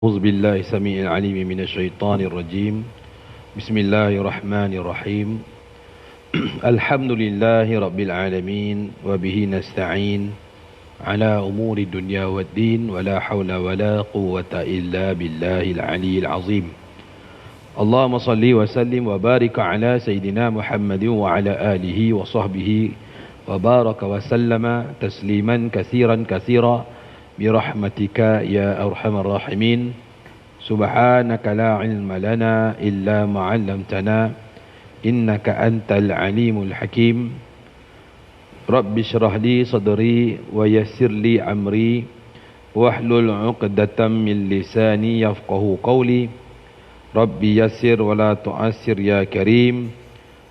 أعوذ بالله السميع العليم من الشيطان الرجيم. بسم الله الرحمن الرحيم. الحمد لله رب العالمين وبه نستعين على أمور الدنيا والدين ولا حول ولا قوة إلا بالله العلي العظيم. اللهم صل وسلم وبارك على سيدنا محمد وعلى آله وصحبه وبارك وسلم تسليما كثيرا كثيرا برحمتك يا أرحم الراحمين. سبحانك لا علم لنا إلا ما علمتنا إنك أنت العليم الحكيم. رب اشرح لي صدري ويسر لي أمري واحلل عقدة من لساني يفقه قولي. ربي يسر ولا تعسر يا كريم.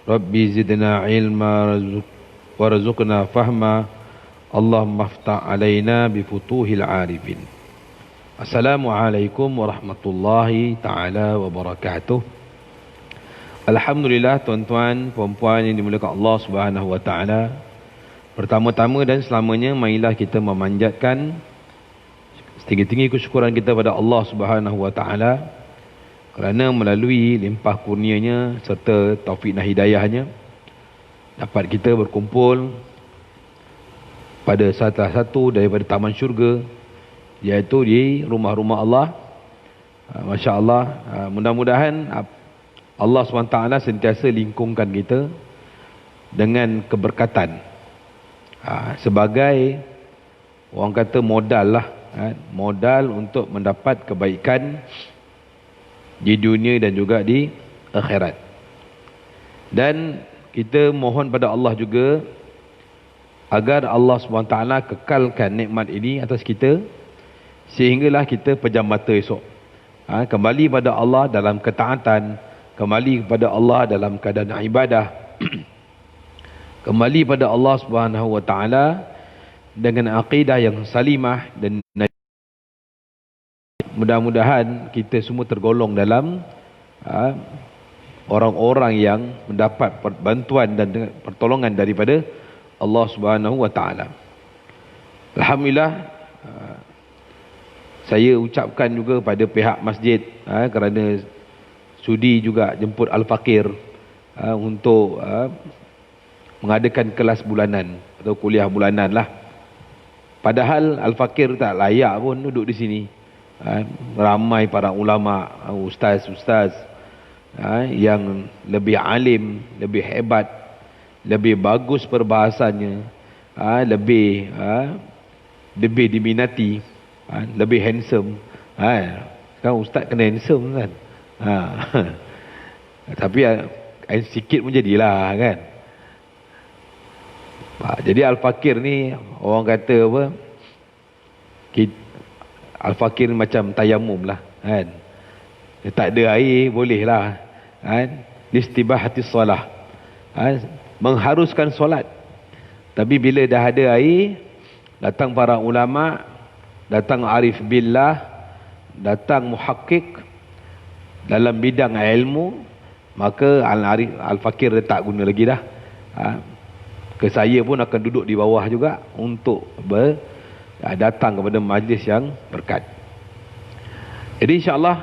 ربي زدنا علما وارزقنا فهما. اللهم افتح علينا بفتوح العارفين. Assalamualaikum warahmatullahi ta'ala wabarakatuh. Alhamdulillah tuan-tuan, puan-puan yang dimuliakan Allah subhanahu wa ta'ala. Pertama-tama dan selamanya, marilah kita memanjatkan setinggi-tinggi kesyukuran kita pada Allah subhanahu wa ta'ala kerana melalui limpah kurnianya serta taufik dan hidayahnya dapat kita berkumpul pada salah satu daripada taman syurga, iaitu di rumah-rumah Allah. Masya Allah, mudah-mudahan Allah SWT sentiasa lingkungkan kita dengan keberkatan sebagai orang kata modal lah, modal untuk mendapat kebaikan di dunia dan juga di akhirat. Dan kita mohon pada Allah juga agar Allah SWT kekalkan nikmat ini atas kita sehinggalah kita pejam mata esok, kembali pada Allah dalam ketaatan, kembali kepada Allah dalam keadaan ibadah, kembali pada Allah Subhanahu wa taala dengan akidah yang salimah, dan mudah-mudahan kita semua tergolong dalam orang-orang yang mendapat bantuan dan pertolongan daripada Allah Subhanahu wa taala. Alhamdulillah, saya ucapkan juga pada pihak masjid kerana sudi juga jemput Al-Fakir untuk mengadakan kelas bulanan atau kuliah bulanan lah. Padahal Al-Fakir tak layak pun duduk di sini. Ramai para ulama, ustaz-ustaz yang lebih alim, lebih hebat, lebih bagus perbahasannya, lebih diminati, lebih handsome. Kan ustaz kena handsome kan. Tapi sikit pun jadilah kan. Jadi Al-Fakir ni orang kata apa, Al-Fakir macam tayamum lah kan. Dia tak ada air boleh lah kan. Istibahatis solah, mengharuskan solat. Tapi bila dah ada air, datang para ulama, datang arif billah, datang muhakkik dalam bidang ilmu, maka Al-Fakir dia tak guna lagi dah. Ke saya pun akan duduk di bawah juga untuk datang kepada majlis yang berkat. Jadi insyaAllah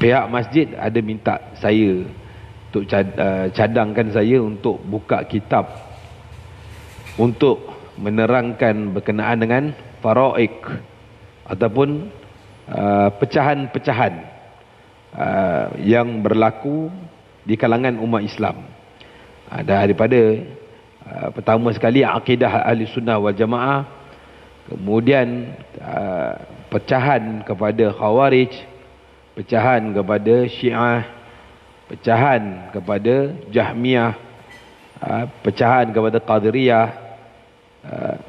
pihak masjid ada minta saya untuk cadangkan saya untuk buka kitab untuk menerangkan berkenaan dengan faraik ataupun pecahan-pecahan yang berlaku di kalangan umat Islam. Daripada pertama sekali akidah ahli sunnah wal jamaah, kemudian pecahan kepada khawarij, pecahan kepada syiah, pecahan kepada jahmiyah, pecahan kepada qadiriyah,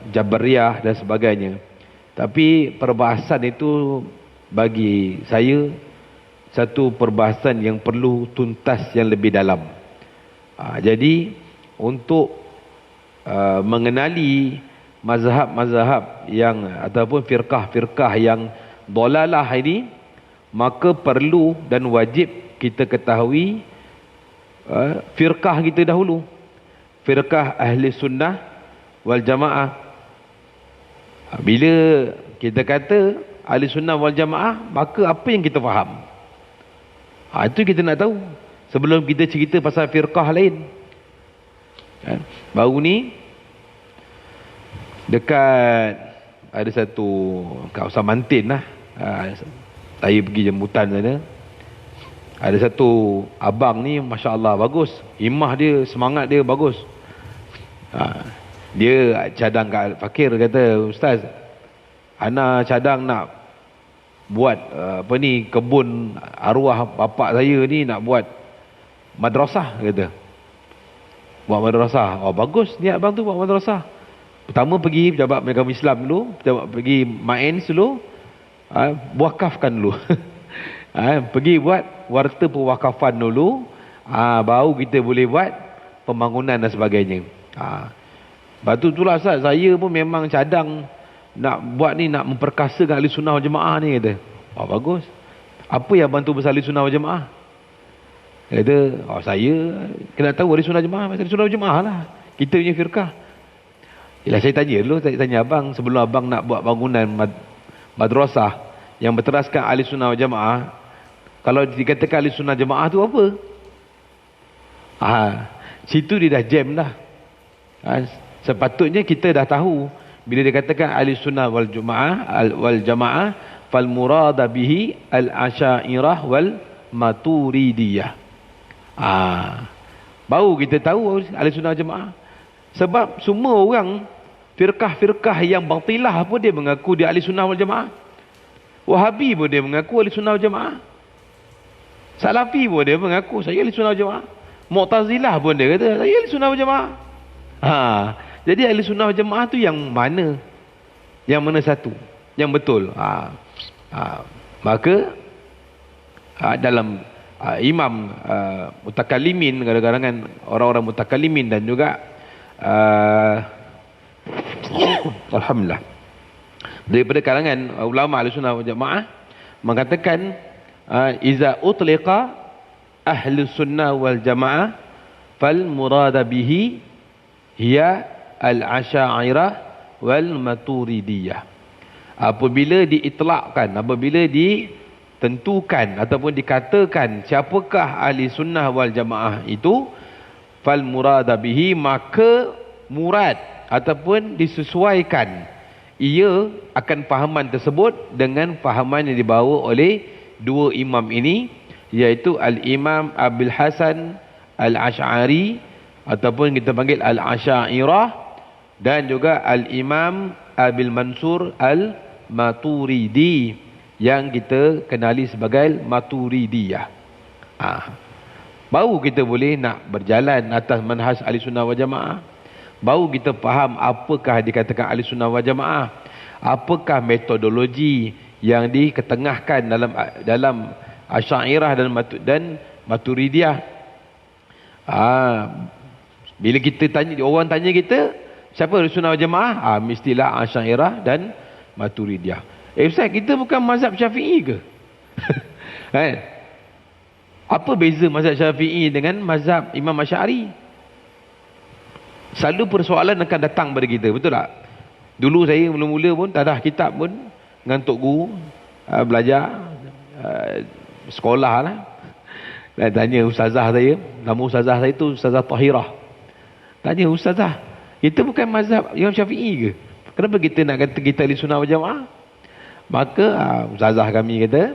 jabariyah dan sebagainya. Tapi perbahasan itu bagi saya satu perbahasan yang perlu tuntas yang lebih dalam. Jadi untuk mengenali mazhab-mazhab yang ataupun firqah-firqah yang dolalah ini, maka perlu dan wajib kita ketahui firqah kita dahulu, firqah ahli sunnah wal jamaah. Bila kita kata ahli sunnah wal jamaah, maka apa yang kita faham? Itu kita nak tahu sebelum kita cerita pasal firqah lain. Kan? Baru ni dekat ada satu kawasan Mantin lah, saya pergi jemputan sana. Ada satu abang ni, Masya Allah, bagus. Himmah dia, semangat dia bagus. Dia cadang kat fakir, kata, Ustaz, ana cadang nak buat kebun arwah bapak saya ni, nak buat madrasah, kata. Buat madrasah. Oh, bagus niat abang tu buat madrasah. Pertama pergi pejabat Perniagaan Islam dulu, pergi Main dulu, wakafkan dulu. Pergi buat warta pewakafan dulu, baru kita boleh buat pembangunan dan sebagainya. Lepas tu itulah Ustaz, saya pun memang cadang nak buat ni, nak memperkasakan ahli sunnah wal jamaah ni, kata. Oh, bagus. Apa yang bantu besar ahli sunnah wal jamaah? Kata, saya kena tahu ahli sunnah jamaah, ahli sunnah wal jamaah lah, kita punya firqah. Yelah, saya tanya dulu, saya tanya abang, sebelum abang nak buat bangunan madrasah yang berteraskan ahli sunnah wal jamaah, kalau dikatakan ahli sunnah jamaah tu apa? Situ dia dah jam dah. Sepatutnya kita dah tahu bila dikatakan ahli sunnah wal jamaah fal murada bihi al asyairah wal maturidiyah. Baru kita tahu ahli sunnah wal jamaah. Sebab semua orang firqah-firqah yang batilah pun dia mengaku dia ahli sunnah wal jamaah. Wahabi pun dia mengaku ahli sunnah wal jamaah. Salafi pun dia mengaku saya ahli sunnah wal jamaah. Mu'tazilah pun dia kata saya ahli sunnah wal jamaah. Jadi ahli sunnah wal jamaah tu yang mana? Yang mana satu? Yang betul. Maka dalam imam mutakallimin, kadang-kadang orang-orang mutakallimin dan juga alhamdulillah daripada kalangan ulama ahli sunnah wal jamaah mengatakan iza utliqa ahli sunnah wal jamaah fal murada bihi hiya al asyairah wal maturidiyah. Apabila diitlakkan, apabila ditentukan ataupun dikatakan siapakah ahli sunnah wal jamaah itu, fal murada bihi, maka murad ataupun disesuaikan ia akan fahaman tersebut dengan fahaman yang dibawa oleh dua imam ini, iaitu al-Imam Abil Hasan al-Ash'ari ataupun kita panggil al-Asyairah, dan juga al-Imam Abil Mansur al-Maturidi yang kita kenali sebagai Maturidiyah. Baru kita boleh nak berjalan atas manhaj ahli sunnah wal jamaah. Baru kita faham apakah dikatakan ahli sunnah wal jamaah, apakah metodologi yang diketengahkan dalam Asy'ariyah dan Maturidiyah. Bila kita tanya, orang tanya kita siapa ahli sunnah wal jamaah, mestilah Asy'ariyah dan Maturidiyah. Ustaz, kita bukan mazhab Syafi'i ke? Kan? Apa beza mazhab Syafi'i dengan mazhab Imam Asy'ari? Selalu persoalan akan datang pada kita, betul tak? Dulu saya mula-mula pun tak ada kitab pun, dengan tok guru belajar sekolah lah. Dan tanya ustazah saya, nama ustazah saya tu Ustazah Tahirah. Tanya ustazah, kita bukan mazhab Imam Syafi'i ke? Kenapa kita nak kata kita ahli sunnah wal jamaah? Maka ustazah kami kata,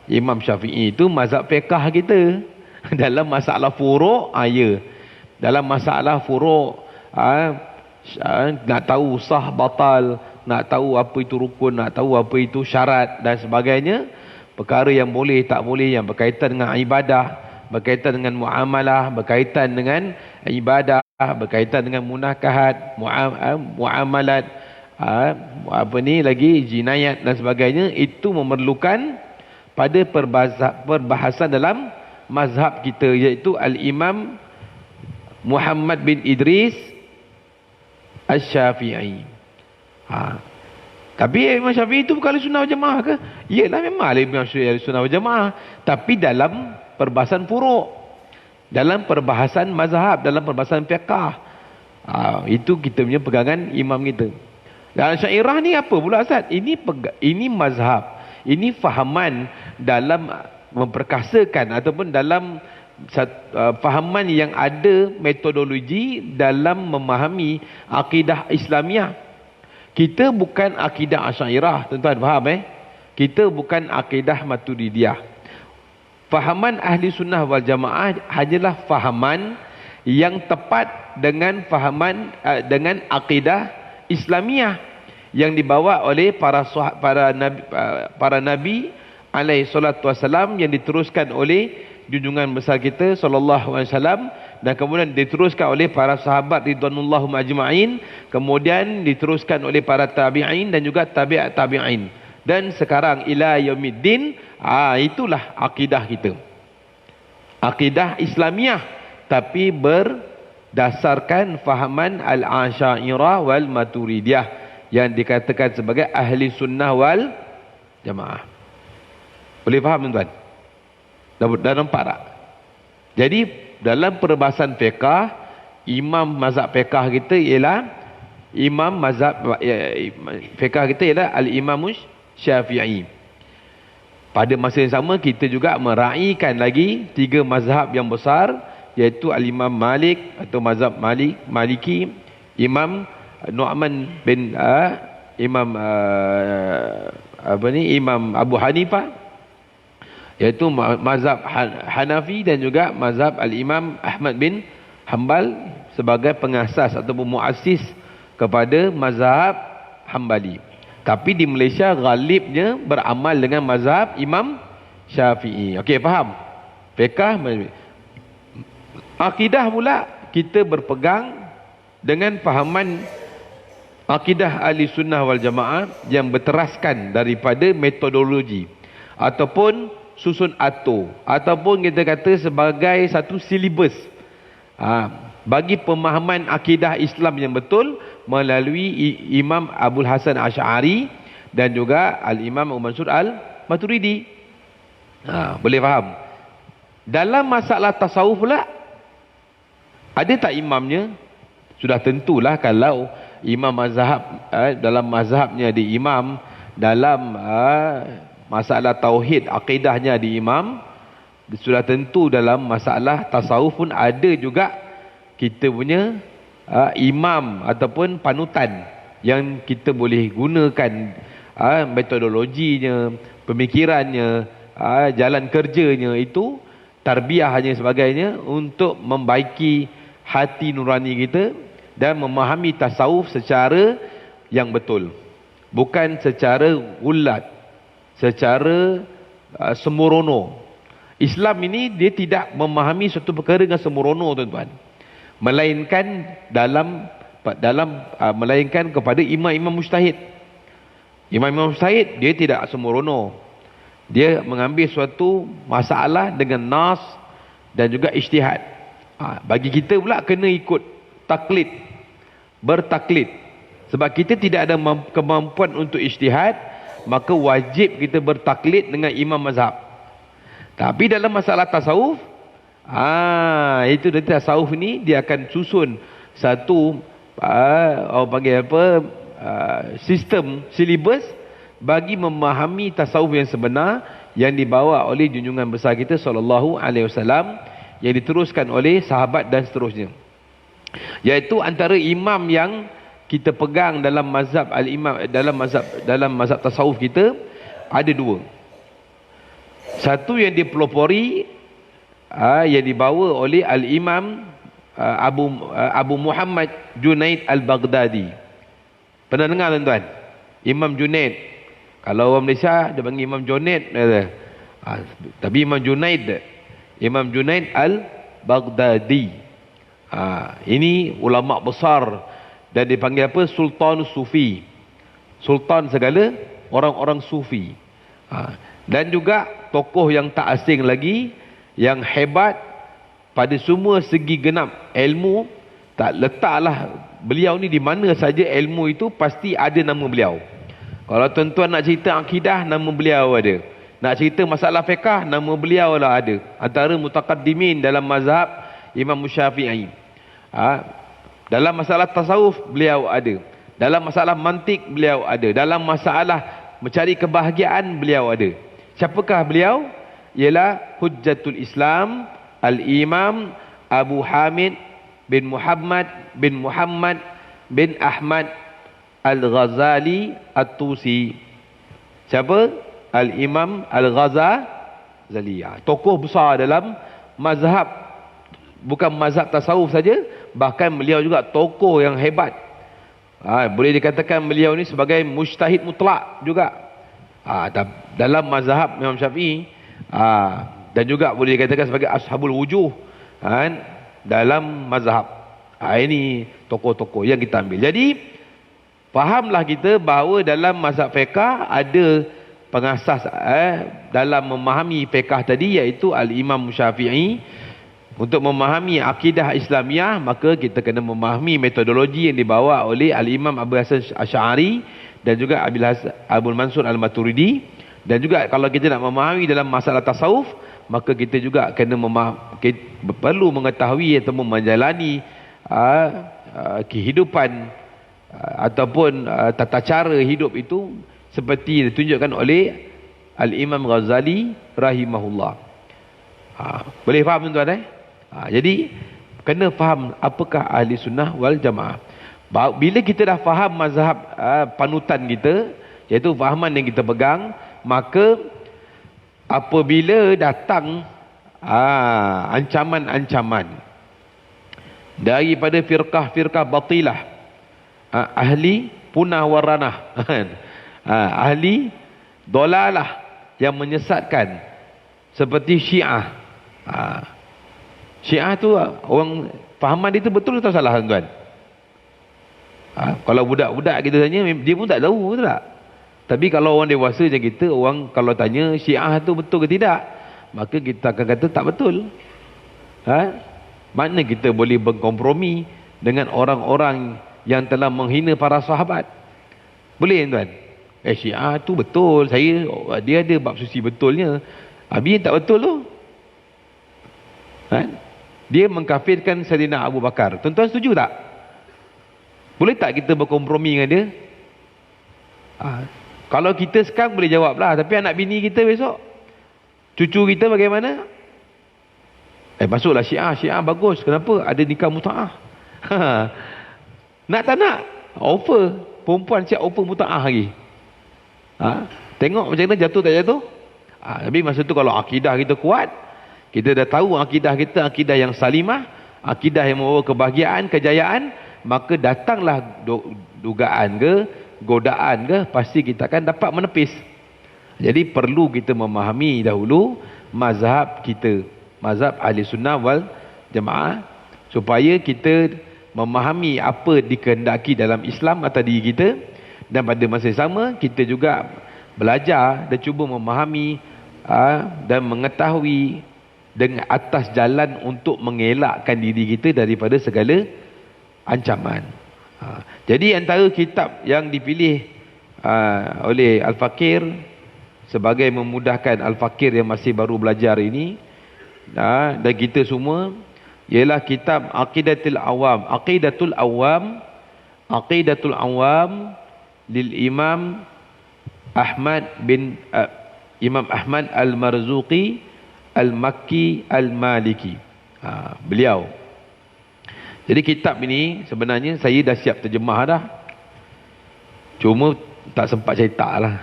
Imam Syafi'i itu mazhab fiqh kita. Dalam masalah furu', ya. Dalam masalah furu', nak tahu sah batal, nak tahu apa itu rukun, nak tahu apa itu syarat dan sebagainya, perkara yang boleh tak boleh, yang berkaitan dengan ibadah, berkaitan dengan muamalah, berkaitan dengan ibadah, berkaitan dengan munakahat, muamalat, jinayat dan sebagainya, itu memerlukan pada perbahasan dalam mazhab kita, iaitu al-Imam Muhammad bin Idris Asy-Syafi'i. Tapi Imam Syafi'i itu bukan ahli sunnah wal jamaah ke? Iyalah, memang ahli sunnah wal jamaah, tapi dalam perbahasan furu', dalam perbahasan mazhab, dalam perbahasan fiqh. Itu kita punya pegangan imam kita. Dan Asy'ariyah ni apa pula Ustaz? Ini mazhab. Ini fahaman dalam memperkasakan ataupun dalam fahaman yang ada metodologi dalam memahami akidah Islamiah. Kita bukan akidah Asy'ariyah, tuan-tuan faham Kita bukan akidah Maturidiyah. Fahaman ahli sunnah wal jamaah hanyalah fahaman yang tepat dengan fahaman dengan akidah Islamiah yang dibawa oleh para nabi alaihi salatu wasalam, yang diteruskan oleh junjungan besar kita sallallahu alaihi wasallam, dan kemudian diteruskan oleh para sahabat ridwanullahum ajma'in, kemudian diteruskan oleh para tabi'in dan juga tabi'at tabi'in, dan sekarang ila yaumiddin. Itulah akidah kita, akidah Islamiah, tapi berdasarkan fahaman al-Asy'ariyah wal Maturidiyah yang dikatakan sebagai ahli sunnah wal jamaah. Boleh faham tuan-tuan? Dah nampak tak? Jadi dalam perbahasan fiqah, imam mazhab fiqah kita ialah al-Imam Syafi'i. Pada masa yang sama kita juga meraihkan lagi 3 mazhab yang besar, iaitu al-Imam Malik atau mazhab Maliki, Imam Nu'man bin Imam Abu Hanifah, iaitu mazhab Hanafi, dan juga mazhab al-Imam Ahmad bin Hanbal sebagai pengasas ataupun muassis kepada mazhab Hanbali. Tapi di Malaysia ghalibnya beramal dengan mazhab Imam Syafi'i. Okey, faham? Fiqh, akidah pula kita berpegang dengan fahaman akidah ahli sunnah wal jamaah yang berteraskan daripada metodologi ataupun susun atur, ataupun kita kata sebagai satu silibus bagi pemahaman akidah Islam yang betul melalui Imam Abul Hasan Asy'ari dan juga Al-Imam Abu Mansur Al-Maturidi. Boleh faham? Dalam masalah tasawuf pula, ada tak imamnya? Sudah tentulah kalau imam mazhab dalam mazhabnya di imam, dalam masalah tauhid akidahnya di imam, sudah tentu dalam masalah tasawuf pun ada juga kita punya imam ataupun panutan yang kita boleh gunakan metodologinya, pemikirannya, jalan kerjanya, itu tarbiyahnya sebagainya untuk membaiki hati nurani kita dan memahami tasawuf secara yang betul, bukan secara gulat, secara sembrono. Islam ini dia tidak memahami suatu perkara dengan sembrono, tuan-tuan, melainkan melainkan kepada imam-imam mujtahid. Imam-imam mujtahid dia tidak sembrono, dia mengambil suatu masalah dengan nas dan juga ijtihad. Bagi kita pula kena ikut taklid, bertaklid. Sebab kita tidak ada kemampuan untuk ijtihad, maka wajib kita bertaklid dengan imam mazhab. Tapi dalam masalah tasawuf, itu nanti tasawuf ni dia akan susun satu orang panggil apa, sistem silibus bagi memahami tasawuf yang sebenar yang dibawa oleh junjungan besar kita sallallahu alaihi wasallam, yang diteruskan oleh sahabat dan seterusnya. Iaitu antara imam yang kita pegang dalam mazhab al-imam, dalam mazhab tasawuf kita ada 2. Satu yang dipelopori yang dibawa oleh al-Imam Abu Muhammad Junaid Al-Baghdadi. Pernah dengar tuan-tuan? Imam Junaid. Kalau orang Malaysia dia panggil Imam Junaid, tapi Imam Junaid Al-Baghdadi. Ini ulama besar dan dipanggil apa? Sultan Sufi. Sultan segala orang-orang Sufi. Dan juga tokoh yang tak asing lagi, yang hebat pada semua segi genap ilmu. Tak letaklah beliau ni di mana saja ilmu itu pasti ada nama beliau. Kalau tuan-tuan nak cerita akidah, nama beliau ada. Nak cerita masalah fiqah, nama beliau lah ada. Antara mutaqaddimin dalam mazhab Imam Syafi'i. Dalam masalah tasawuf beliau ada. Dalam masalah mantik beliau ada. Dalam masalah mencari kebahagiaan beliau ada. Siapakah beliau? Ialah Hujjatul Islam Al-Imam Abu Hamid bin Muhammad bin Ahmad Al-Ghazali At-Tusi. Siapa? Al-Imam Al-Ghazali. Tokoh besar dalam mazhab, bukan mazhab tasawuf saja, bahkan beliau juga tokoh yang hebat. Boleh dikatakan beliau ni sebagai mujtahid mutlak juga. Dalam mazhab Imam Syafi'i, dan juga boleh dikatakan sebagai ashabul wujuh dalam mazhab. Ini tokoh-tokoh yang kita ambil. Jadi fahamlah kita bahawa dalam mazhab fiqh ada pengasas dalam memahami fiqh tadi, iaitu Al-Imam Syafi'i. Untuk memahami akidah Islamiah, maka kita kena memahami metodologi yang dibawa oleh Al-Imam Abu Hasan Asy'ari dan juga Abul Mansur Al-Maturidi. Dan juga kalau kita nak memahami dalam masalah tasawuf, maka kita juga kena perlu mengetahui atau menjalani kehidupan ataupun tata cara hidup itu seperti ditunjukkan oleh Al-Imam Ghazali rahimahullah. Boleh faham tuan-tuan? Jadi kena faham apakah ahli sunnah wal jamaah. Bila kita dah faham mazhab panutan kita, iaitu fahaman yang kita pegang, maka apabila datang ancaman-ancaman daripada firqah-firqah batilah, ahli punah waranah, ahli dolalah yang menyesatkan, seperti Syiah. Syiah tu orang fahaman dia tu betul atau salah tuan? Kalau budak-budak kita tanya, dia pun tak tahu, betul tak? Tapi kalau orang dewasa macam kita, orang kalau tanya Syiah tu betul ke tidak, maka kita akan kata tak betul. Mana kita boleh berkompromi dengan orang-orang yang telah menghina para sahabat? Boleh tuan? Syiah tu betul, dia ada bab suci betulnya. Habis tak betul tu. Dia mengkafirkan Sayyidina Abu Bakar. Tuan-tuan setuju tak? Boleh tak kita berkompromi dengan dia? Kalau kita sekarang boleh jawablah, tapi anak bini kita besok, cucu kita bagaimana? Masuklah Syiah. Syiah bagus. Kenapa? Ada nikah muta'ah. Nak tak nak? Offer. Perempuan siap offer muta'ah lagi. Tengok macam mana, jatuh tak jatuh? Tapi masa tu kalau akidah kita kuat, kita dah tahu akidah kita akidah yang salimah, akidah yang membawa kebahagiaan, kejayaan, maka datanglah dugaan ke, godaan ke, pasti kita akan dapat menepis. Jadi perlu kita memahami dahulu mazhab kita, mazhab ahli sunnah wal jamaah, supaya kita memahami apa dikehendaki dalam Islam atas diri kita, dan pada masa yang sama kita juga belajar dan cuba memahami dan mengetahui dengan atas jalan untuk mengelakkan diri kita daripada segala ancaman. Jadi antara kitab yang dipilih oleh Al-Fakir sebagai memudahkan Al-Fakir yang masih baru belajar ini, dan kita semua, ialah kitab Aqidatul Awam lil Imam Ahmad Al-Marzuqi Al-Makki Al-Maliki. Beliau. Jadi kitab ini sebenarnya saya dah siap terjemah dah. Cuma tak sempat cetak lah.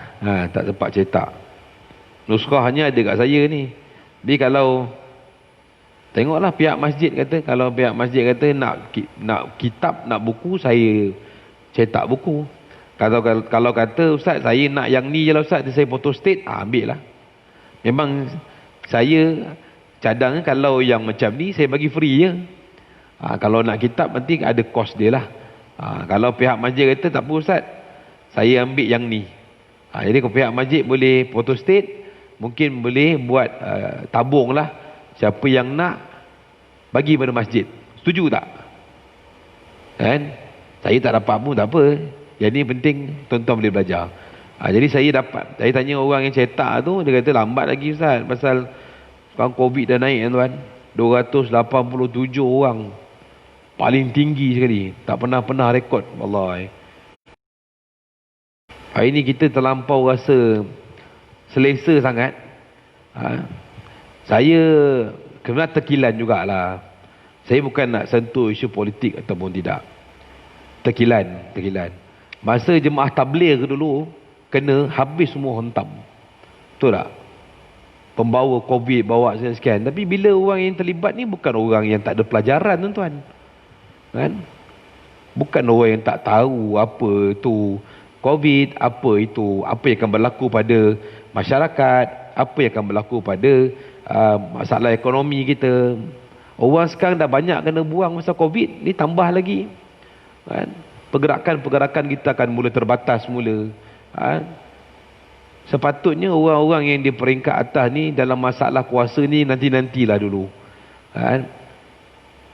Tak sempat cetak. Nuskhahnya ada kat saya ni. Jadi kalau tengoklah pihak masjid kata, kalau pihak masjid kata nak kitab, nak buku, saya cetak buku. Kalau kata ustaz saya nak yang ni je lah ustaz, saya photostat, ambil lah. Memang saya cadang kalau yang macam ni saya bagi free je. Kalau nak kitab nanti ada kos dia lah. Kalau pihak masjid kata tak apa ustaz, saya ambil yang ni. Jadi kalau pihak masjid boleh photostat, mungkin boleh buat tabung lah. Siapa yang nak bagi pada masjid. Setuju tak? Kan? Saya tak dapat pun tak apa. Yang ni penting tuan-tuan boleh belajar. Jadi saya dapat. Saya tanya orang yang cetak tu, dia kata lambat lagi ustaz, pasal sekarang COVID dah naik tuan. 287 orang. Paling tinggi sekali. Tak pernah rekod. Wallahi. Hari ni kita terlampau rasa selesa sangat. Saya kena terkilan jugalah. Saya bukan nak sentuh isu politik ataupun tidak. Terkilan. Masa jemaah tabligh dulu, kena habis semua hentam. Betul tak? Pembawa COVID bawa sekian. Tapi bila orang yang terlibat ni bukan orang yang tak ada pelajaran, tuan-tuan. Kan? Bukan orang yang tak tahu apa tu COVID, apa yang akan berlaku pada masyarakat, apa yang akan berlaku pada masalah ekonomi kita. Orang sekarang dah banyak kena buang masa COVID, ni tambah lagi. Kan? Pergerakan kita akan mula terbatas mula. Sepatutnya orang-orang yang di peringkat atas ni dalam masalah kuasa ni nanti-nantilah dulu.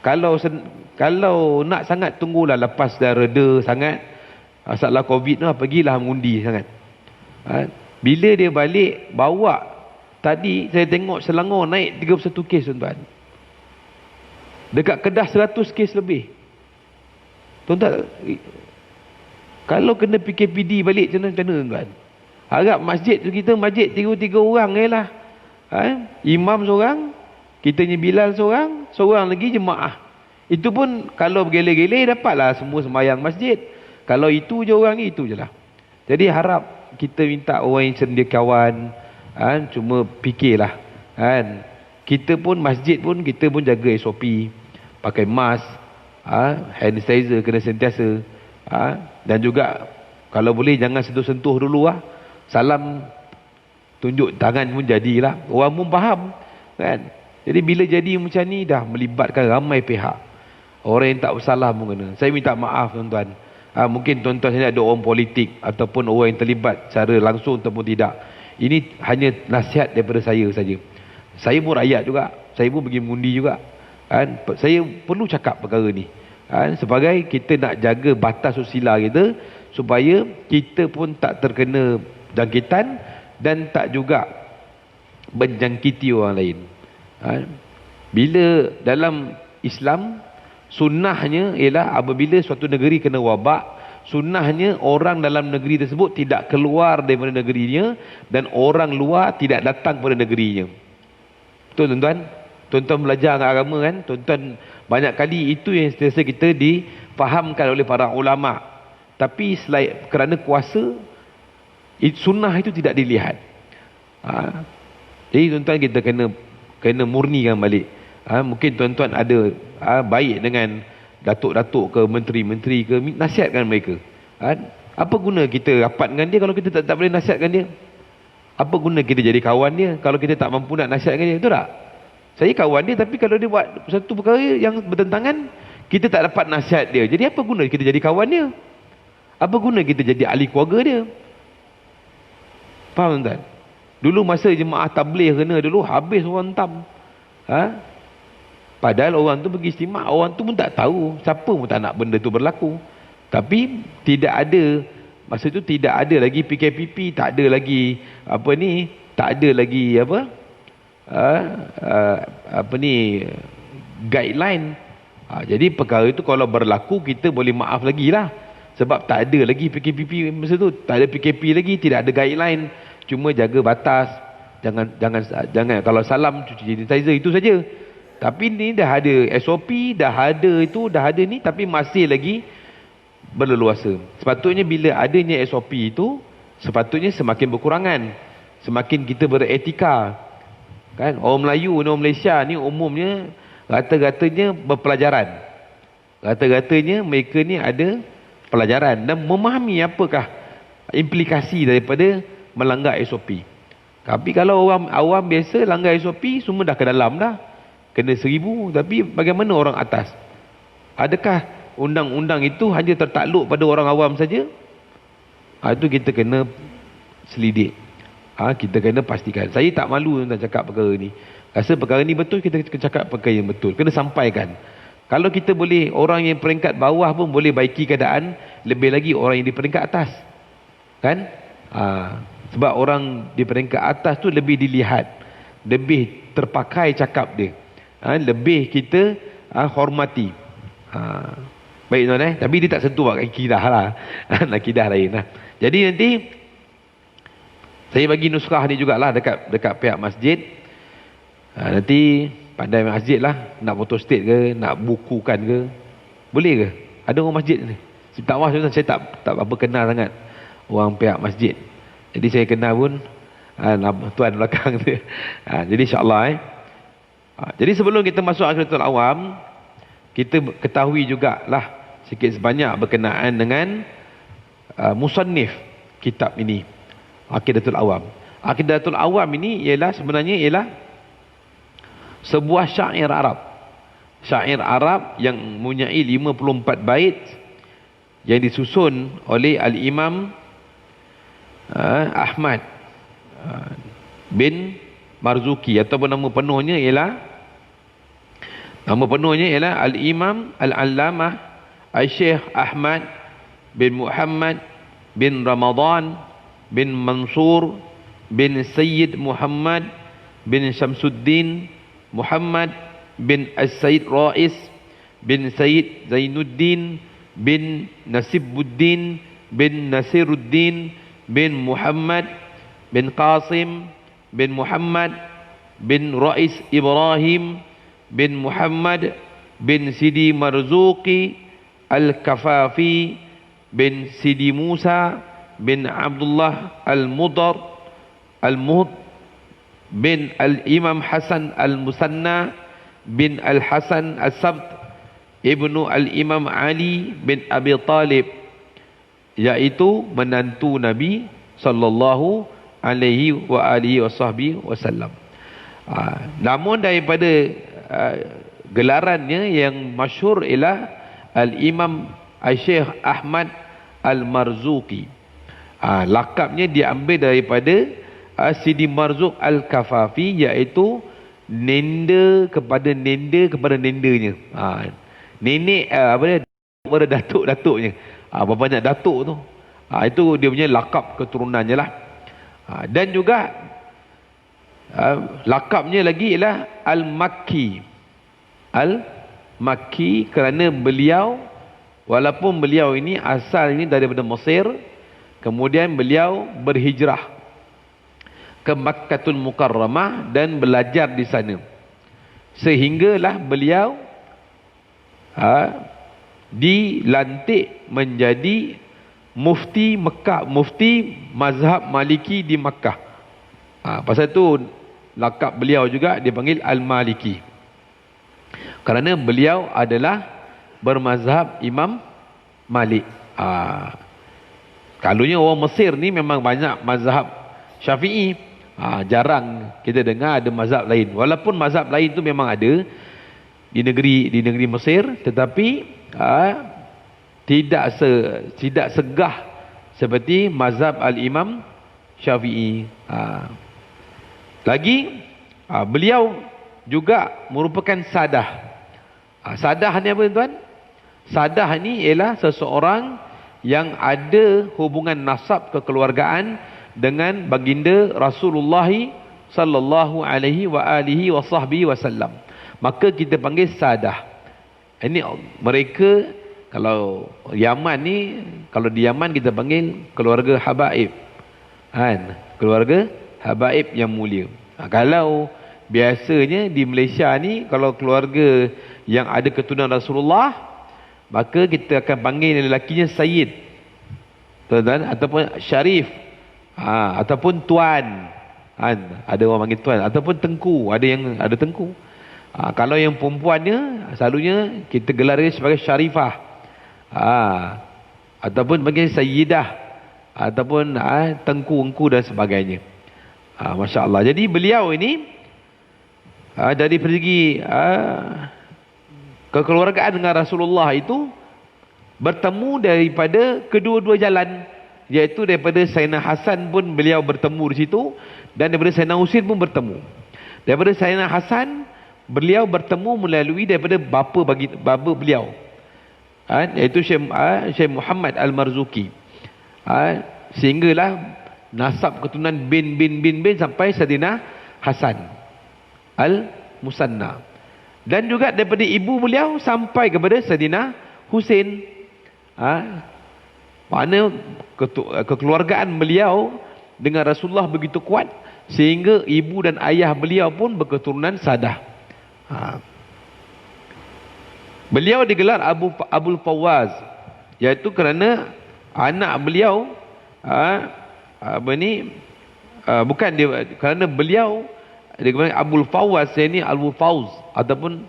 Kalau nak sangat tunggulah lepas dah reda sangat masalah COVID tu, pergilah mengundi sangat. Bila dia balik bawa, tadi saya tengok Selangor naik 31 kes, tuan-tuan. Dekat Kedah 100 kes lebih. Tuan-tuan, kalau kena PKPD balik macam mana, tuan-tuan? Harap masjid tu kita masjid 3 orang je lah. Imam seorang, kitanya Bilal seorang lagi jemaah. Itu pun kalau bergele-gele dapatlah semua sembahyang masjid. Kalau itu je orang ni, itu je lah. Jadi harap kita minta orang yang cendekiawan, cuma fikirlah. Kita pun masjid pun, kita pun jaga SOP. Pakai mask, hand sanitizer kena sentiasa. Dan juga kalau boleh jangan sentuh-sentuh dulu lah. Salam tunjuk tangan pun jadilah. Orang pun faham. Kan? Jadi bila jadi macam ni dah melibatkan ramai pihak. Orang yang tak bersalah pun kena. Saya minta maaf, tuan-tuan. Mungkin tuan-tuan saya ada orang politik ataupun orang yang terlibat secara langsung ataupun tidak. Ini hanya nasihat daripada saya saja. Saya pun rakyat juga. Saya pun pergi mengundi juga. Saya perlu cakap perkara ni. Sebagai kita nak jaga batas susila kita supaya kita pun tak terkena jangkitan dan tak juga menjangkiti orang lain. Bila dalam Islam, sunnahnya ialah apabila suatu negeri kena wabak, sunnahnya orang dalam negeri tersebut tidak keluar daripada negerinya dan orang luar tidak datang pada negerinya. Betul, tuan-tuan? Tuan-tuan belajar agama kan? Tuan-tuan banyak kali itu yang sentiasa kita difahamkan oleh para ulama. Tapi selain kerana kuasa, sunnah itu tidak dilihat. Jadi tuan-tuan kita kena murnikan balik. Mungkin tuan-tuan ada baik dengan datuk-datuk ke menteri-menteri ke, nasihatkan mereka. Apa guna kita rapat dengan dia kalau kita tak boleh nasihatkan dia? Apa guna kita jadi kawan dia kalau kita tak mampu nak nasihatkan dia? Betul tak? Saya kawan dia, tapi kalau dia buat satu perkara yang bertentangan, kita tak dapat nasihat dia. Jadi apa guna kita jadi kawan dia? Apa guna kita jadi ahli keluarga dia? Faham, tuan? Dulu masa jemaah tabligh kena dulu, habis orang hentam. Padahal orang tu pergi istimak, orang tu pun tak tahu, siapa pun tak nak benda tu berlaku. Tapi tidak ada, masa tu tidak ada lagi PKPP, tak ada lagi tak ada lagi guideline. Jadi perkara itu kalau berlaku kita boleh maaf lagi lah. Sebab tak ada lagi PKPP masa tu, tak ada PKP lagi, tidak ada guideline. Cuma jaga batas, jangan kalau salam cuci sanitizer, itu saja. Tapi ni dah ada SOP, dah ada ni, tapi masih lagi berleluasa. Sepatutnya bila adanya SOP itu, sepatutnya semakin berkurangan, semakin kita beretika. Kan? Orang Melayu, orang Malaysia ni umumnya rata-ratanya berpelajaran. Rata-ratanya mereka ni ada pelajaran dan memahami apakah implikasi daripada melanggar SOP. Tapi kalau orang awam biasa langgar SOP, semua dah ke dalam dah. Kena 1000, tapi bagaimana orang atas? Adakah undang-undang itu hanya tertakluk pada orang awam saja? Itu kita kena selidik. Kita kena pastikan. Saya tak malu nak cakap perkara ni. Rasa perkara ni betul, kita kena cakap perkara yang betul. Kena sampaikan. Kalau kita boleh, orang yang peringkat bawah pun boleh baiki keadaan, lebih lagi orang yang di peringkat atas. Kan? Sebab orang di peringkat atas tu lebih dilihat, lebih terpakai cakap dia. Lebih kita hormati. Baik tuan tapi dia tak sentuh akidah lah. Akidah lain lah. Jadi nanti saya bagi nuskah ni jugalah dekat pihak masjid. Nanti pandai masjid lah, nak photostat ke, nak bukukan ke, boleh ke? Ada orang masjid ni. Tak maaf saya tak apa kenal sangat orang pihak masjid. Jadi saya kenal pun tuan belakang tu. Jadi insya-Allah jadi sebelum kita masuk Aqidatul Awam, kita ketahui jugalah sikit sebanyak berkenaan dengan musannif kitab ini, Aqidatul Awam. Aqidatul Awam ini sebenarnya ialah sebuah syair Arab. Syair Arab yang mempunyai 54 bait yang disusun oleh Al-Imam Ahmad bin Marzuki, ataupun nama penuhnya ialah Al-Imam Al-Allamah Al-Syekh Ahmad bin Muhammad bin Ramadan bin Mansur bin Sayyid Muhammad bin Syamsuddin Muhammad bin As-Sayyid Rais bin Sayyid Zainuddin bin Nasibuddin bin Nasiruddin bin Muhammad bin Qasim bin Muhammad bin Rais Ibrahim bin Muhammad bin Sidi Marzuki Al-Kafafi bin Sidi Musa bin Abdullah Al-Mudar Al-Muhd bin Al-Imam Hasan Al-Musanna bin Al-Hasan As-Sabt ibnu Al-Imam Ali bin Abi Talib, iaitu menantu Nabi sallallahu alaihi wa alihi wasallam. Namun daripada gelarannya yang masyhur ialah Al-Imam Al-Syekh Ahmad Al-Marzuki. Lakabnya diambil daripada Sidi Marzuk Al-Kafafi, iaitu nenda kepada nendanya. Nenek kepada datuk-datuknya. Berapa banyak datuk tu. Itu dia punya lakab keturunannya lah. Dan juga lakabnya lagi ialah Al-Makki. Al-Makki kerana beliau, walaupun beliau ini asal ini daripada Mesir, kemudian beliau berhijrah ke Makkatul Mukarramah dan belajar di sana, sehinggalah beliau dilantik menjadi mufti Mekah, mufti mazhab Maliki di Makkah. Pasal tu lakab beliau juga dipanggil Al-Maliki, kerana beliau adalah bermazhab Imam Malik. Kalaunya orang Mesir ni memang banyak mazhab Syafi'i. Jarang kita dengar ada mazhab lain. Walaupun mazhab lain tu memang ada di negeri Mesir, tetapi tidak segah seperti mazhab Al-Imam Syafi'i. Lagi beliau juga merupakan sadah. Sadah ni apa tuan? Sadah ni ialah seseorang yang ada hubungan nasab kekeluargaan dengan baginda Rasulullah sallallahu alaihi wa alihi wasallam. Maka kita panggil sadah. Ini mereka, kalau Yaman ni, kalau di Yaman kita panggil keluarga habaib. Keluarga habaib yang mulia. Kalau biasanya di Malaysia ni, kalau keluarga yang ada keturunan Rasulullah, maka kita akan panggil lelakinya Sayyid, tuan-tuan, ataupun Syarif, ataupun Tuan. Ada orang panggil Tuan, ataupun Tengku, ada Tengku. Kalau yang perempuannya, selalunya kita gelar dia sebagai Syarifah, ataupun panggil Sayyidah, ataupun Tengku-engku dan sebagainya. Masya Allah. Jadi beliau ini dari segi kekeluargaan dengan Rasulullah itu bertemu daripada kedua-dua jalan, iaitu daripada Sayyidina Hasan pun beliau bertemu di situ, dan daripada Sayyidina Husain pun bertemu. Daripada Sayyidina Hasan beliau bertemu melalui daripada bapa beliau, iaitu Syekh Muhammad Al-Marzuki, sehinggalah nasab keturunan bin sampai Sayyidina Hasan Al-Musanna, dan juga daripada ibu beliau sampai kepada Sayyidina Husain. Mana kekeluargaan beliau dengan Rasulullah begitu kuat sehingga ibu dan ayah beliau pun berketurunan Sadah. Beliau digelar Abul Fawaz, iaitu kerana anak beliau bukan dia, kerana beliau dia Abul Fawaz, ini Abul Fawz ataupun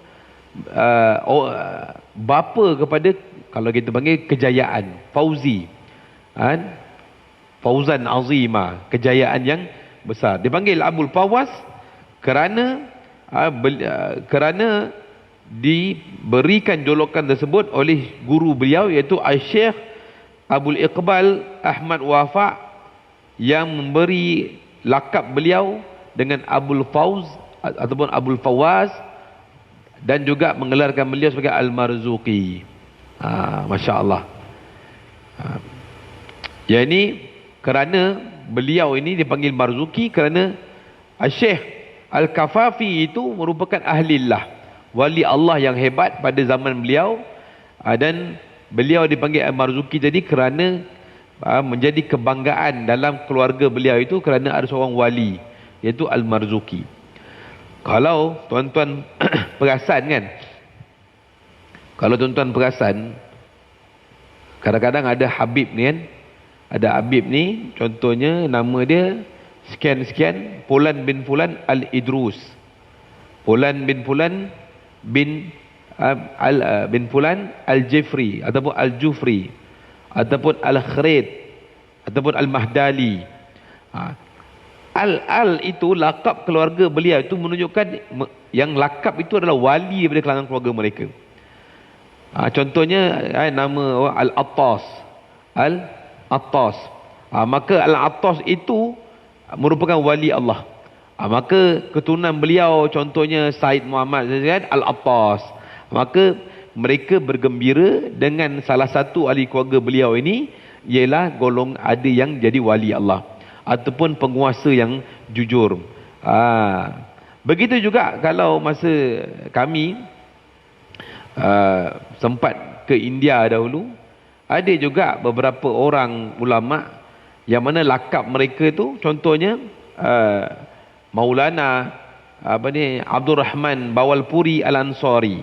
bapa kepada, kalau kita panggil kejayaan, Fauzi, Fauzan Azima, kejayaan yang besar. Dipanggil Abul Fawaz kerana diberikan julukan tersebut oleh guru beliau, iaitu Syekh Abul Iqbal Ahmad Wafa, yang memberi lakab beliau dengan Abul Fawz ataupun Abul Fawaz, dan juga menggelarkan beliau sebagai Al-Marzuqi. Masya Allah. Yang ini kerana beliau ini dipanggil Marzuqi kerana Syekh Al-Kafafi itu merupakan ahlillah, wali Allah yang hebat pada zaman beliau, dan beliau dipanggil Al-Marzuqi jadi kerana menjadi kebanggaan dalam keluarga beliau itu kerana ada seorang wali, iaitu Al-Marzuqi. Kalau tuan-tuan perasan kan, kalau tuan-tuan perasan, kadang-kadang ada Habib ni kan, ada Habib ni, contohnya nama dia sekian-sekian, Fulan bin Fulan Al-Idrus, Fulan bin Fulan bin Fulan Al-Jifri ataupun Al-Jufri ataupun Al-Khrid ataupun Al-Mahdali. Al itu lakab keluarga beliau, itu menunjukkan yang lakab itu adalah wali daripada kalangan keluarga mereka. Contohnya nama Al-Attas, Al-Attas. Maka Al-Attas itu merupakan wali Allah. Maka keturunan beliau contohnya Said Muhammad Al-Attas. Maka mereka bergembira dengan salah satu ahli keluarga beliau ini, ialah golong ada yang jadi wali Allah ataupun penguasa yang jujur. Begitu juga kalau masa kami sempat ke India dahulu, ada juga beberapa orang ulama yang mana lakab mereka tu contohnya Maulana Abdul Rahman Bawalpuri Al-Ansari.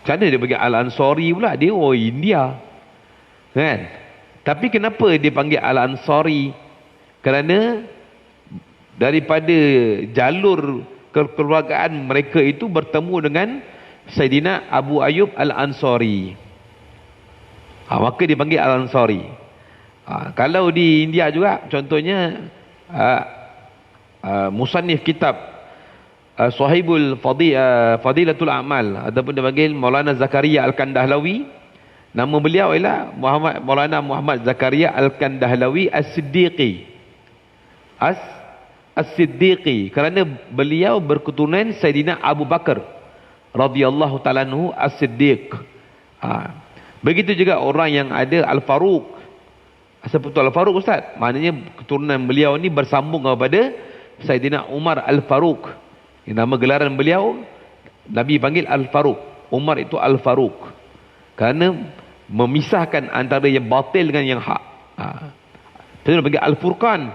Macam mana dia bagi Al-Ansari pula? Dia orang India kan? Tapi kenapa dia panggil Al-Ansari? Kerana daripada jalur kekeluargaan mereka itu bertemu dengan Saidina Abu Ayyub Al-Ansari. Maka dia panggil Al-Ansari. Kalau di India juga contohnya musannif kitab Sahibul Fadilatul A'mal ataupun dipanggil Maulana Zakaria Al-Kandahlawi. Nama beliau ialah Maulana Muhammad Zakaria Al-Kandahlawi As-Siddiqi. As-Siddiqi kerana beliau berketurunan Saidina Abu Bakar radhiyallahu ta'ala anhu As-Siddiq. Begitu juga orang yang ada Al-Faruq. Asal betul Al-Faruq Ustaz? Maknanya keturunan beliau ni bersambung kepada Saidina Umar Al-Faruq. Nama gelaran beliau Nabi panggil Al-Faruq. Umar itu Al-Faruq kerana memisahkan antara yang batil dengan yang hak. Dia panggil Al-Furqan.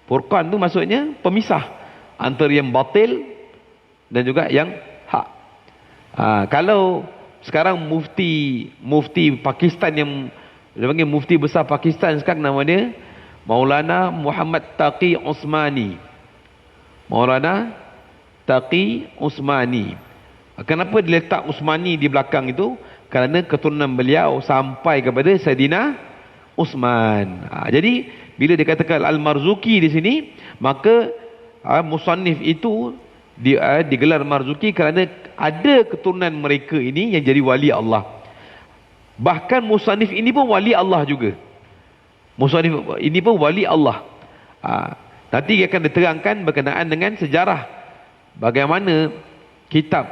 Furqan tu maksudnya pemisah antara yang batil dan juga yang hak. Kalau sekarang mufti Pakistan yang dia panggil mufti besar Pakistan sekarang, nama dia Maulana Muhammad Taqi Usmani. Maulana Taqi Usmani. Kenapa diletak Usmani di belakang itu? Kerana keturunan beliau sampai kepada Saidina Uthman. Jadi bila dikatakan Al-Marzuqi di sini, maka musannif itu digelar Marzuqi kerana ada keturunan mereka ini yang jadi wali Allah. Bahkan musannif ini pun wali Allah juga. Musannif ini pun wali Allah. Nanti akan diterangkan berkenaan dengan sejarah bagaimana kitab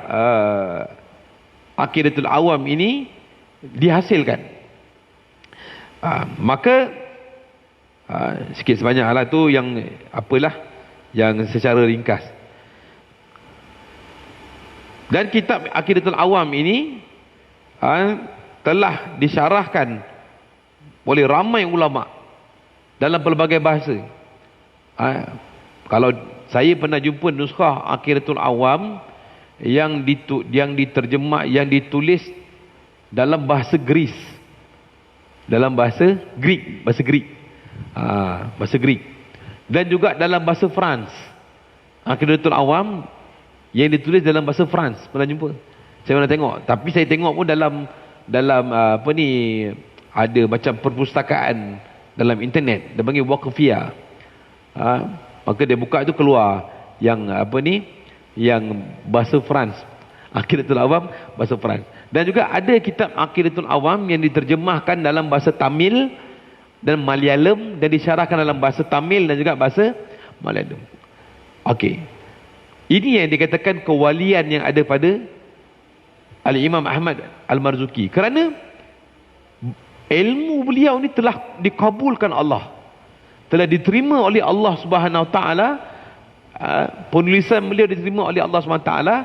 Aqidatul Awam ini dihasilkan. Maka sikit sebanyaklah tu yang apalah yang secara ringkas. Dan kitab Aqidatul Awam ini telah disyarahkan oleh ramai ulama dalam pelbagai bahasa. Kalau saya pernah jumpa nuskah Aqidatul Awam yang diterjemah, yang ditulis dalam bahasa Greek, dalam bahasa Greek, bahasa Greek, dan juga dalam bahasa France. Aqidatul Awam yang ditulis dalam bahasa France, pernah jumpa? Saya pernah tengok. Tapi saya tengok pun dalam apa ni, ada macam perpustakaan dalam internet, dia panggil Waqfiyah. Maka dia buka tu keluar yang apa ni, yang bahasa France, Aqidatul Awam bahasa France. Dan juga ada kitab Aqidatul Awam yang diterjemahkan dalam bahasa Tamil dan Malayalam, dan disyarahkan dalam bahasa Tamil dan juga bahasa Malayalam. Okey. Ini yang dikatakan kewalian yang ada pada Al-Imam Ahmad Al-Marzuki. Kerana ilmu beliau ni telah dikabulkan Allah, telah diterima oleh Allah Subhanahu Wa Taala. Penulisan beliau diterima oleh Allah Subhanahu Wa Taala,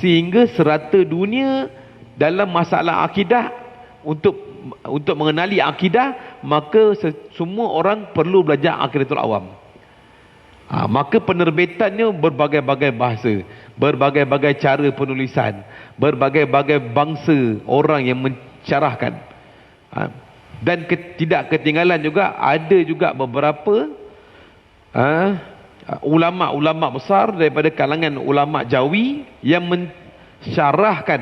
sehingga serata dunia dalam masalah akidah, untuk mengenali akidah, maka semua orang perlu belajar Aqidatul Awam. Maka penerbitannya berbagai-bagai bahasa, berbagai-bagai cara penulisan, berbagai-bagai bangsa orang yang mensyarahkan. Dan tidak ketinggalan juga, ada juga beberapa ulama-ulama besar daripada kalangan ulama Jawi yang mensyarahkan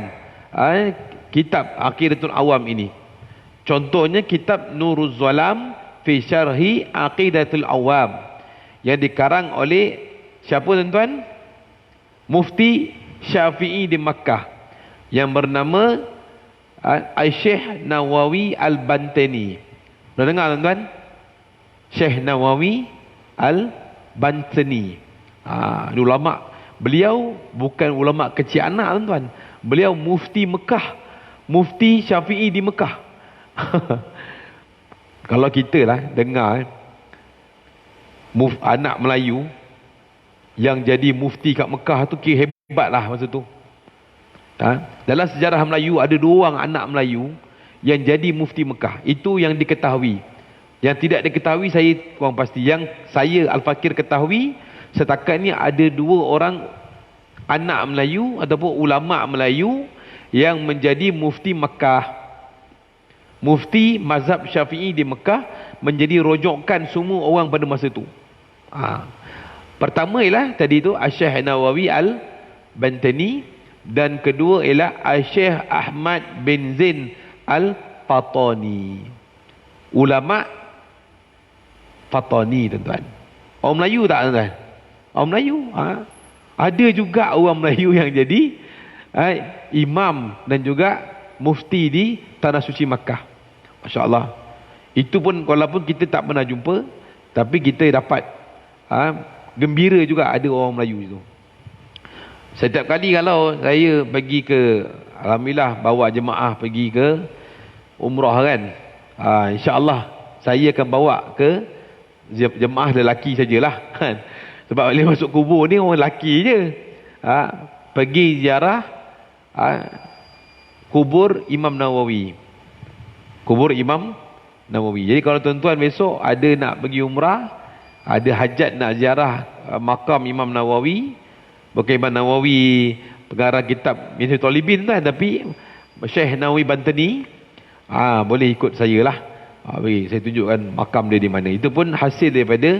kitab Aqidatul Awam ini. Contohnya kitab Nuruz Zalam fi Syarhi Aqidatul Awam, yang dikarang oleh siapa tuan-tuan? Mufti Syafi'i di Makkah, yang bernama Syekh Nawawi Al-Bantani. Pernah dengar tuan-tuan? Syekh Nawawi Al-Bantani. Ulama. Beliau bukan ulama kecil anak tuan-tuan. Beliau mufti Mekah, mufti Syafi'i di Mekah. Kalau kita lah dengar anak Melayu yang jadi mufti kat Mekah tu, kira hebat lah masa tu. Dalam sejarah Melayu ada 2 orang anak Melayu yang jadi mufti Mekah. Itu yang diketahui. Yang tidak diketahui saya kurang pasti. Yang saya Al-Fakir ketahui, setakat ni ada 2 orang anak Melayu ataupun ulama Melayu yang menjadi mufti Mekah, mufti mazhab Syafi'i di Mekah, menjadi rojokan semua orang pada masa tu. Pertama ialah tadi tu Syekh Nawawi Al-Bantani, dan kedua ialah Syekh Ahmad bin Zain Al-Fatani. Ulama Fatani tuan-tuan. Orang Melayu tak tuan-tuan? Orang Melayu. Ada juga orang Melayu yang jadi imam dan juga mufti di Tanah Suci Makkah. Masya-Allah. Itu pun walaupun kita tak pernah jumpa, tapi kita dapat gembira juga ada orang Melayu itu. Setiap kali kalau saya pergi ke, alhamdulillah bawa jemaah pergi ke umrah kan, insya-Allah saya akan bawa ke jemaah lelaki sajalah kan. Sebab bila masuk kubur ni orang lelaki je. Pergi ziarah kubur Imam Nawawi. Kubur Imam Nawawi. Jadi kalau tuan-tuan besok ada nak pergi umrah, ada hajat nak ziarah makam Imam Nawawi, bukan Imam Nawawi pengarang kitab Minhajul Talibin tu, tapi Syekh Nawawi Bantani, boleh ikut saya lah. Saya tunjukkan makam dia di mana. Itu pun hasil daripada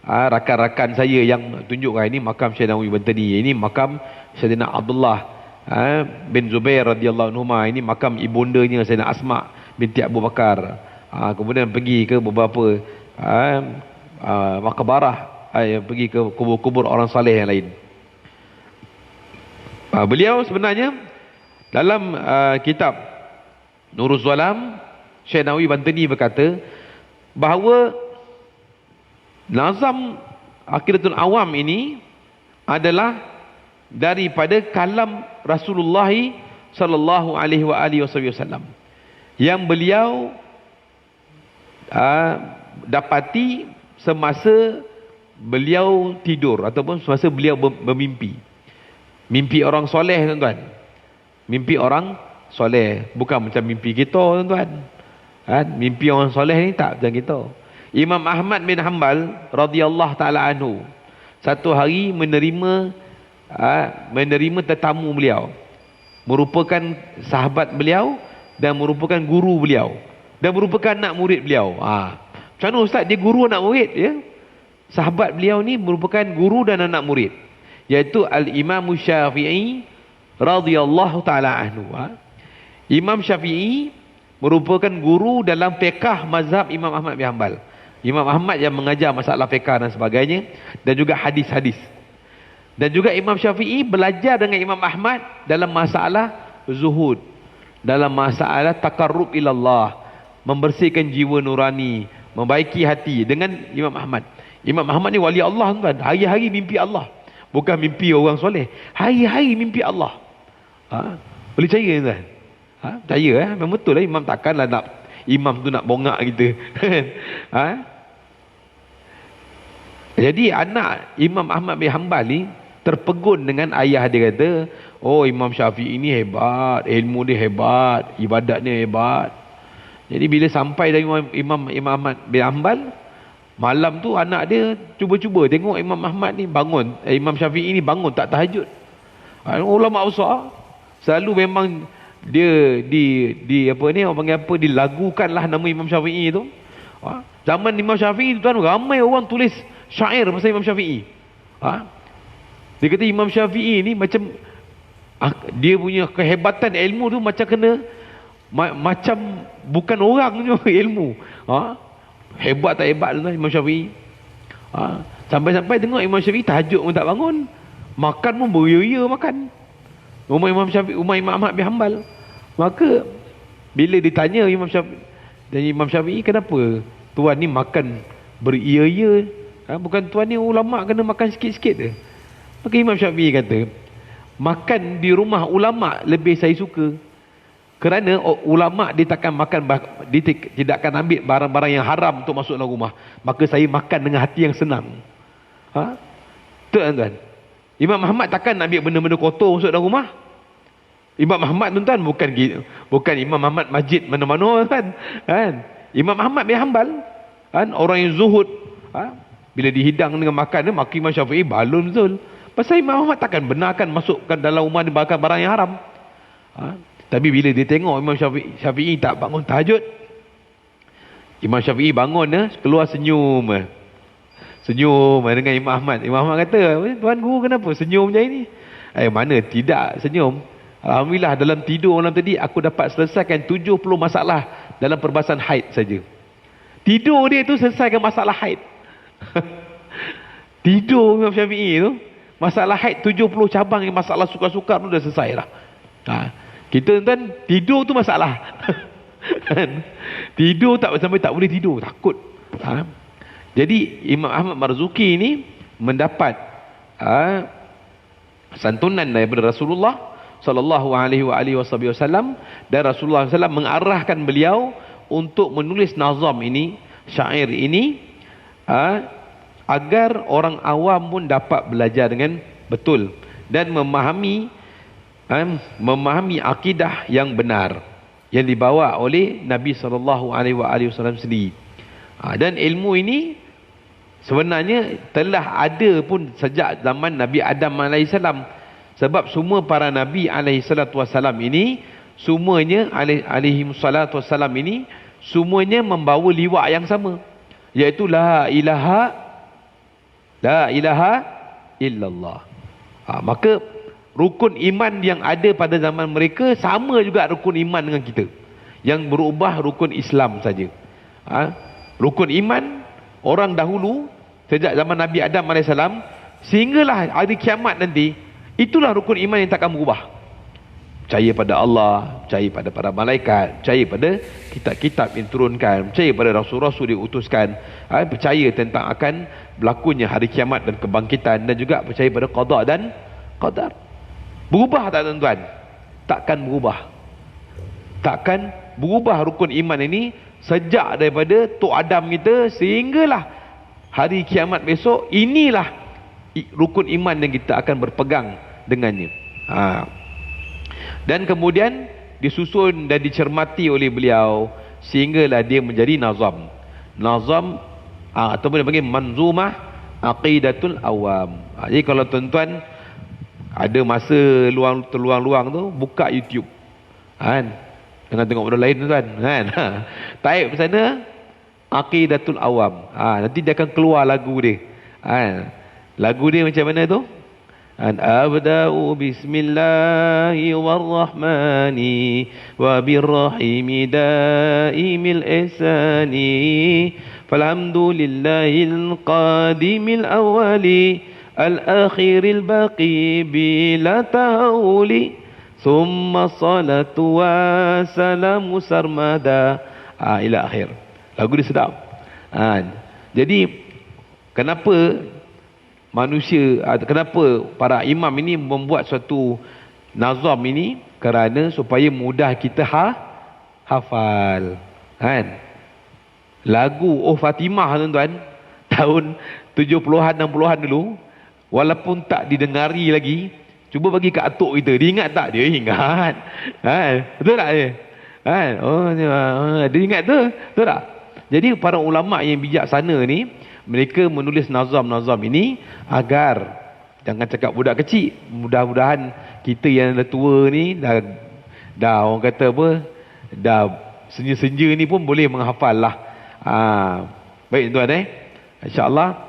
rakan-rakan saya yang tunjukkan ini makam Syekh Nawawi Bantani. Ini makam Sayyidina Abdullah bin Zubair radhiyallahu anhu. Ini makam ibundanya Sayyidina Asma binti Abu Bakar. Kemudian pergi ke beberapa maqbarah, pergi ke kubur-kubur orang saleh yang lain. Beliau sebenarnya dalam kitab Nuruz Zalam, Syekh Nawawi Bantani berkata bahawa nazam Aqidatul Awam ini adalah daripada kalam Rasulullah sallallahu alaihi wasallam yang beliau dapati semasa beliau tidur ataupun semasa beliau bermimpi. Mimpi orang soleh tuan-tuan. Mimpi orang soleh. Bukan macam mimpi kita, tuan-tuan. Mimpi orang soleh ni tak macam kita. Imam Ahmad bin Hanbal radhiyallahu taala anhu, satu hari menerima tetamu beliau, merupakan sahabat beliau dan merupakan guru beliau dan merupakan anak murid beliau. Macam mana ustaz, dia guru anak murid ya? Sahabat beliau ni merupakan guru dan anak murid, iaitu Al-Imam Syafi'i radhiyallahu taala anhu. Imam Syafi'i merupakan guru dalam fiqh mazhab Imam Ahmad bin Hanbal. Imam Ahmad yang mengajar masalah fiqh dan sebagainya, dan juga hadis-hadis. Dan juga Imam Syafi'i belajar dengan Imam Ahmad dalam masalah zuhud, dalam masalah takarrub ilallah, membersihkan jiwa nurani, membaiki hati dengan Imam Ahmad. Imam Ahmad ni wali Allah, tuan. Hari-hari mimpi Allah. Bukan mimpi orang soleh. Hari-hari mimpi Allah. Boleh percaya, tuan? Percaya memang betul lah. Imam takkanlah imam tu nak bongak kita. Jadi anak Imam Ahmad bin Hanbal ni terpegun dengan ayah dia, kata, oh Imam Syafi'i ni hebat, ilmu dia hebat, ibadat dia hebat. Jadi bila sampai dari Imam Ahmad bin Hanbal, malam tu anak dia cuba-cuba tengok Imam Ahmad ni bangun, Imam Syafi'i ni bangun tak tahajud. Ulama besar selalu memang dia di apa ni, orang panggil apa, dilagukanlah nama Imam Syafi'i tu. Zaman Imam Syafi'i tu, tuan, ramai orang tulis syair pasal Imam Syafi'i. Dia kata Imam Syafi'i ni macam dia punya kehebatan ilmu tu macam kena macam bukan orang punya ilmu. Hebat tak hebat tu Imam Syafi'i. Sampai-sampai tengok Imam Syafi'i tahajud pun tak bangun, makan pun beria-ria makan. Rumah Imam Ahmad bin Hanbal. Maka bila ditanya Imam Syafi'i, kenapa tuan ni makan beria-ria? Bukan tuan ni ulama kena makan sikit-sikit je. Maka Imam Syafi'i kata, makan di rumah ulama lebih saya suka. Kerana ulama dia takkan makan, dia tidak akan ambil barang-barang yang haram untuk masuk dalam rumah. Maka saya makan dengan hati yang senang. Tuan-tuan, Imam Ahmad takkan nak ambil benda-benda kotor masuk dalam rumah. Imam Ahmad tuan-tuan bukan Imam Ahmad masjid mana-mana, kan? Imam Ahmad bin Hanbal, orang yang zuhud. Bila dihidang dengan makan, maki Imam Syafi'i balun betul. Pasal Imam Ahmad takkan benarkan masukkan dalam rumah dia barang yang haram. Tapi bila dia tengok Imam Syafi'i tak bangun tahajud, Imam Syafi'i bangun, keluar senyum. Senyum dengan Imam Ahmad. Imam Ahmad kata, tuan guru kenapa senyum macam ini? Mana tidak senyum. Alhamdulillah dalam tidur malam tadi aku dapat selesaikan 70 masalah dalam perbahasan haid saja. Tidur dia tu selesaikan masalah haid. Tidur Imam Syafi'i tu, masalah haid 70 cabang, yang masalah sukar-sukar tu dah selesai lah. Kita tuan tidur tu masalah. Tidur sampai tak boleh tidur, takut. Jadi Imam Ahmad Marzuki ni mendapat santunan daripada Rasulullah sallallahu alaihi wasallam, dan Rasulullah SAW mengarahkan beliau untuk menulis nazam ini, syair ini, agar orang awam pun dapat belajar dengan betul dan memahami akidah yang benar yang dibawa oleh Nabi sallallahu alaihi wasallam sendiri. Dan ilmu ini sebenarnya telah ada pun sejak zaman Nabi Adam alaihissalam, sebab semua para Nabi alaihissalatu wassalam ini semuanya semuanya membawa liwat yang sama, iaitu la ilaha illallah. Maka rukun iman yang ada pada zaman mereka sama juga rukun iman dengan kita. Yang berubah rukun Islam saja. Rukun iman orang dahulu sejak zaman Nabi Adam AS sehinggalah hari kiamat nanti, itulah rukun iman yang takkan berubah. Percaya pada Allah, percaya pada para malaikat, percaya pada kitab-kitab yang turunkan, percaya pada rasul-rasul diutuskan, percaya tentang akan berlakunya hari kiamat dan kebangkitan, dan juga percaya pada qada dan qadar. Berubah tak tuan-tuan? Takkan berubah. Takkan berubah rukun iman ini sejak daripada Tok Adam kita sehinggalah hari kiamat besok. Inilah rukun iman yang kita akan berpegang dengannya. Dan kemudian disusun dan dicermati oleh beliau sehinggalah dia menjadi nazam. Nazam ataupun dia panggil manzumah aqidatul awam. Jadi kalau tuan-tuan ada masa terluang-luang tu, buka YouTube. Kan? Jangan tengok benda lain tuan. Kan? Type sana aqidatul awam. Nanti dia akan keluar lagu dia. Lagu dia macam mana tu? An abda'u bismillahi warrahmani wa birrahimi daimil ihsani falhamdulillahil qadimil awwali al-akhiril baqi bila tahawuli thumma salatu wa salamu sarmada ila akhir. Lagu dia sedap. Jadi kenapa manusia, kenapa para imam ini membuat suatu nazam ini? Kerana supaya mudah kita hafal. Kan? Lagu Oh Fatimah tuan-tuan, tahun 70-an 60-an dulu, walaupun tak didengari lagi, cuba bagi kat atuk kita, dia ingat tak? Dia ingat. Betul tak dia? Dia ingat tu? Betul tak? Jadi para ulama yang bijaksana ni, mereka menulis nazam-nazam ini agar, jangan cakap budak kecil, mudah-mudahan kita yang dah tua ni dah orang kata apa, dah senja-senja ni pun boleh menghafal lah. Baik tuan InsyaAllah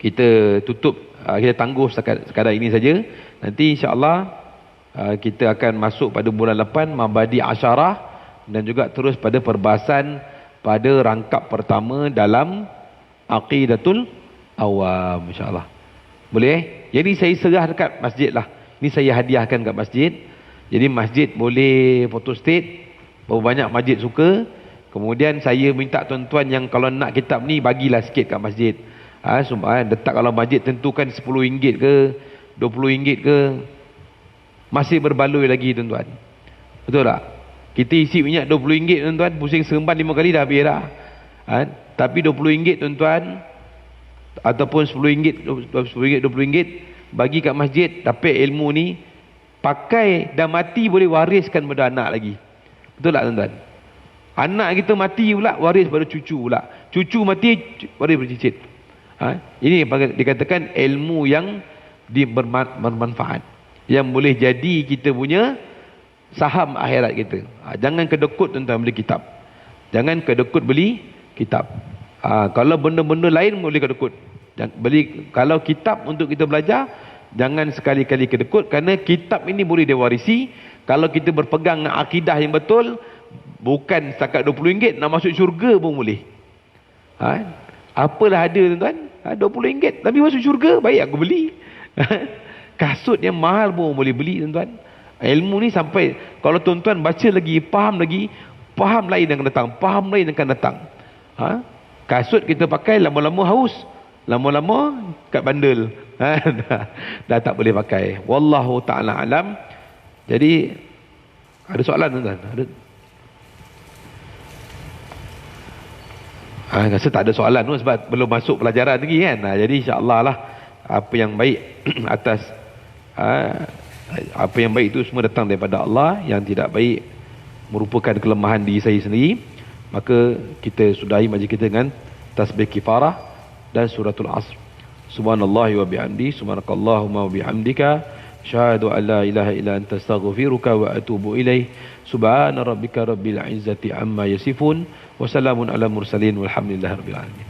kita tutup, kita tangguh sekadar ini saja. Nanti insyaAllah kita akan masuk pada bulan 8 Mabadi Asyarah, dan juga terus pada perbahasan pada rangkap pertama dalam Aqidatul Awam, insyaAllah. Boleh? Jadi saya serah dekat masjid lah. Ini saya hadiahkan kat masjid. Jadi masjid boleh photostat, berapa banyak masjid suka. Kemudian saya minta tuan-tuan yang kalau nak kitab ni, bagilah sikit kat masjid. Letak, kalau masjid tentukan RM10 ke RM20 ke, masih berbaloi lagi tuan-tuan. Betul tak? Kita isi minyak RM20 tuan-tuan, pusing seremban 5 kali dah habis dah. Tapi RM20 tuan-tuan, ataupun RM10, RM20, bagi kat masjid, dapat ilmu ni, pakai dah mati boleh wariskan pada anak lagi. Betul tak tuan-tuan? Anak kita mati pula, waris pada cucu pula. Cucu mati, waris pada cicit. Ini dikatakan ilmu yang bermanfaat, yang boleh jadi kita punya saham akhirat kita. Jangan kedekut tuan-tuan beli kitab. Jangan kedekut beli kitab. Kalau benda-benda lain boleh kedekut. Beli, kalau kitab untuk kita belajar, jangan sekali-kali kedekut, kerana kitab ini boleh diwarisi. Kalau kita berpegang dengan akidah yang betul, bukan setakat RM20, nak masuk syurga pun boleh. Apalah ada tuan-tuan, RM20 tapi masuk syurga, baik aku beli. Kasut yang mahal pun boleh beli tuan-tuan. Ilmu ni sampai, kalau tuan-tuan baca lagi, faham lain yang akan datang, faham lain yang akan datang. Kasut kita pakai, lama-lama haus, lama-lama kat bandel. Dah tak boleh pakai. Wallahu ta'ala alam. Jadi ada soalan tuan-tuan? Ada? Rasa tak ada soalan tu sebab belum masuk pelajaran lagi kan. Jadi insya-Allah lah, apa yang baik atas apa yang baik itu semua datang daripada Allah, yang tidak baik merupakan kelemahan diri saya sendiri. Maka kita sudahi majlis kita dengan tasbih kifarah dan suratul asr. Subhanallahi wa bihamdi, subhanakallahumma wa bihamdika, asyhadu an la ilaha illa anta astaghfiruka wa atubu ilaih. Subhana rabbika rabbil izzati amma yasifun, wa salamun ala mursalin walhamdulillahi rabbil alamin.